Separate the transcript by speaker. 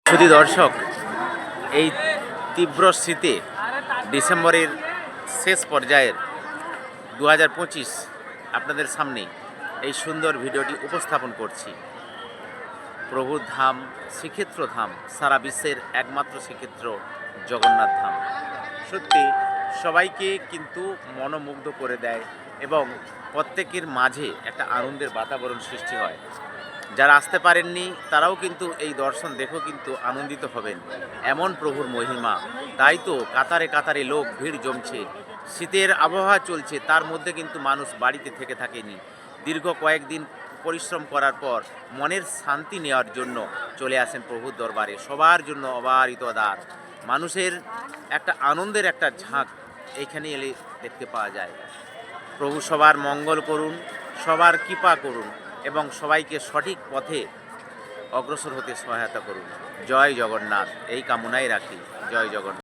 Speaker 1: শুধু দর্শক, এই তীব্র শীতে ডিসেম্বরের শেষ পর্যায়ের 2025 আপনাদের সামনে এই সুন্দর ভিডিওটি উপস্থাপন করছি। প্রভুর ধাম, শ্রীক্ষেত্র ধাম, সারা বিশ্বের একমাত্র শ্রীক্ষেত্র জগন্নাথ ধাম সত্যি সবাইকে কিন্তু মনোমুগ্ধ করে দেয় এবং প্রত্যেকের মাঝে একটা আনন্দের বাতাবরণ সৃষ্টি হয়। যারা আসতে পারেননি তারাও কিন্তু এই দর্শন দেখেও কিন্তু আনন্দিত হবেন, এমন প্রভুর মহিমা। তাই তো কাতারে কাতারে লোক ভিড় জমছে, শীতের আবহাওয়া চলছে, তার মধ্যে কিন্তু মানুষ বাড়িতে থেকে থাকেনি। দীর্ঘ কয়েকদিন পরিশ্রম করার পর মনের শান্তি নেওয়ার জন্য চলে আসেন প্রভুর দরবারে। সবার জন্য অবারিত দ্বার, মানুষের একটা আনন্দের একটা ঝাঁক এইখানে এলে দেখতে পাওয়া যায়। প্রভু সবার মঙ্গল করুন, সবার কৃপা করুন এবং সবাইকে সঠিক পথে অগ্রসর হতে সহায়তা করুন। জয় জগন্নাথ, এই কামনাই রাখি। জয় জগন্নাথ।